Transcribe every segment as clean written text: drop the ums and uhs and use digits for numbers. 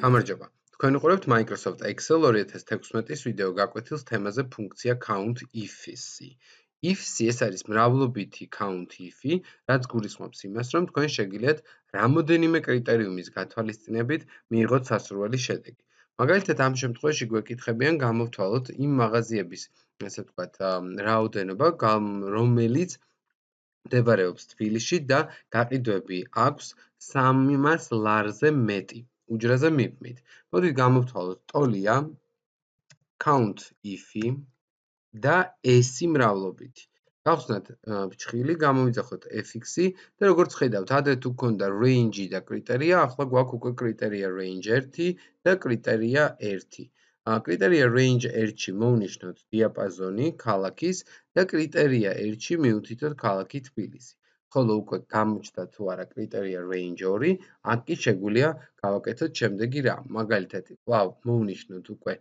გამარჯობა. თქვენ უყურებთ Microsoft Excel 2016-ის ვიდეო გაკვეთილს თემაზე ფუნქცია count if-ი. If-ი ეს არის მრავლობითი count if-ი, რაც გულისხმობს იმას, რომ თქვენ შეგიძლიათ რამოდენიმე კრიტერიუმის გათვალისწინებით მიიღოთ სასურველი შედეგი. მაგალითად, ამ შემთხვევაში გვეკითხებიან გამოვთვალოთ იმ მაღაზიების, ასე ვთქვათ, რაოდენობა, რომელიც მდებარეობს თბილისში და გაყიდვები აქვს 300 ლარზე მეტი. უჯრაზე მივმით. მოდით გამოვთვალოთ ტოლია count if-ი და s-ი მრავლობითი. გავხსნათ ფჩხილი, გამოვიძახოთ fx-ი და როგორც ხედავთ, ადრე თუ გქონდა range და კრტერია, ახლა გვაქვს უკვე კრტერია range 1 და კრტერია 1. კრტერია range 1-ში მოვნიშნოთ დიაპაზონი ქალაქის და კრტერია 1-ში მივუთითოთ ქალაქი თბილისი. ხოლო უკვე გამოჩნდა თუ არა კრტერია range 2, აქ კი შეგვიძლია გავაკეთოთ შემდეგი რამ. მაგალითად, კვლავ მოვნიშნოთ უკვე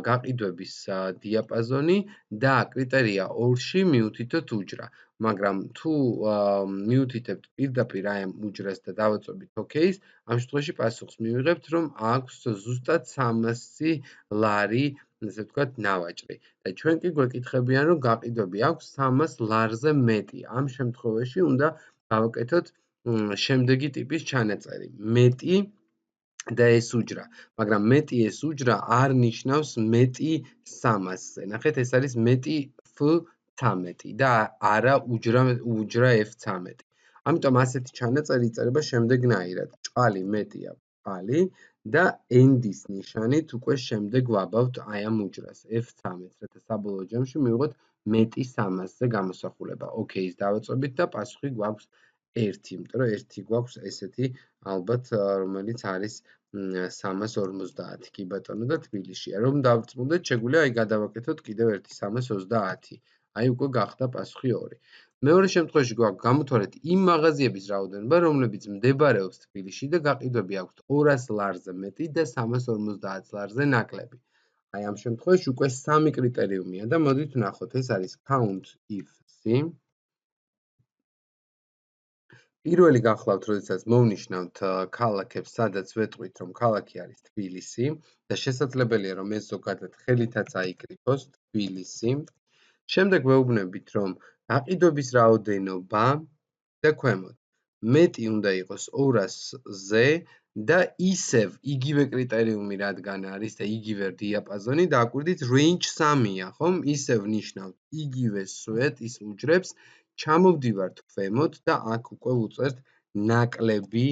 გაყიდვების დიაპაზონი და კრტერია 2-ში მივუთითოთ უჯრა. მაგრამ თუ მივუთითებთ პირდაპირ აი ამ უჯრას და დავაწვევით OK-ს, ამ შემთხვევაში პასუხს მივიღებთ, რომ აქვს ზუსტად 300 ლარი, ასე ვთქვათ, ნავაჭრი. და ჩვენ კი გვეკითხებიან, რომ გაყიდვები აქვს 300 ლარზე მეტი. ამ შემთხვევაში უნდა გავაკეთოთ შემდეგი ტიპის ჩანაწერი. მეტი და ეს უჯრა, მაგრამ მეტი ეს უჯრა არ ნიშნავს მეტი 300-ზე. ნახეთ, ეს არის მეტი f13 და არა უჯრა f13. ამიტომ ასეთი ჩანაწერი იწერება შემდეგნაირად. ჭყალი მეტია ჭყალი და end-ის ნიშანით უკვე შემდეგ ვაბავთ აი ამ უჯრას f13, რათა საბოლოო ჯამში მივიღოთ მეტი 300-ზე გამოსახულება. OK-ს დავაწვევით და პასუხი გვაქვს 1, იმიტომ რომ 1 გვაქვს ესეთი ალბათ, რომელიც არის 350 კი ბატონო და თბილისშია. რომ დავწმუნდეთ, შეგვიძლია აი გადავაკეთოთ კიდევ ერთი 330. აი უკვე გახდა პასუხი 2. მეორე შემთხვევაში გვაქვს გამოვთვალეთ იმ მაღაზიების რაოდენობა, რომლებიც მდებარეობს თბილისში და გაყიდვები აქვს 200 ლარზე მეტი და 350 ლარზე ნაკლები. აი ამ შემთხვევაში უკვე 3 კრიტერიუმია და მოდით ვნახოთ, ეს არის count if-ი. პირველი გახლავთ, როდესაც მოვნიშნავთ ქალაქებს, სადაც ვეტყვით, რომ ქალაქი არის თბილისი და შესაძლებელია, რომ ეს ზოგადად ხელითაც აიკრიფოს თბილისი. შემდეგ ვეუბნებით, რომ გაყიდვების რაოდენობა და ქვემოთ მეტი უნდა იყოს 200-ზე და ისევ იგივე კრიტერიუმი რადგან არის და იგივე დიაპაზონი დააკვირდით range 3-ია, ხომ? ისევ ნიშნავთ იგივე სვეტ ის უჯრებს, ჩამოვდივართ ქვემოთ და აქ უკვე ვუწერთ ნაკლები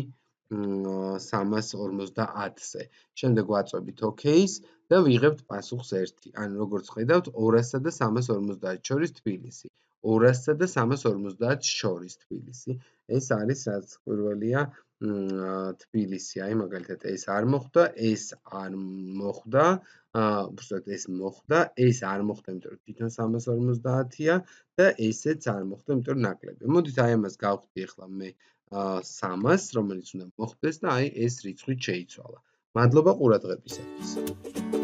350-ზე. შემდეგ ვაწვევით OK-ს და ვიღებთ პასუხს 1. ანუ როგორც ხედავთ, 200-სა და 350 შორის თბილისი. 200-სა და 350 შორის თბილისი. ეს არის რაც პირველია თბილისი. აი მაგალითად ეს არ მოხდა, ეს არ მოხდა, ეს მოხდა, ეს არ მოხდა, იმიტომ რომ თვითონ 350-ია და ესეც არ მოხდა, იმიტომ რომ ნაკლები. მოდით აი ამას გავხდი ახლა მე 300, რომელიც უნდა მოხდეს და აი ეს რიცხვით შეიცვალა. მადლობა ყურადღებისათვის.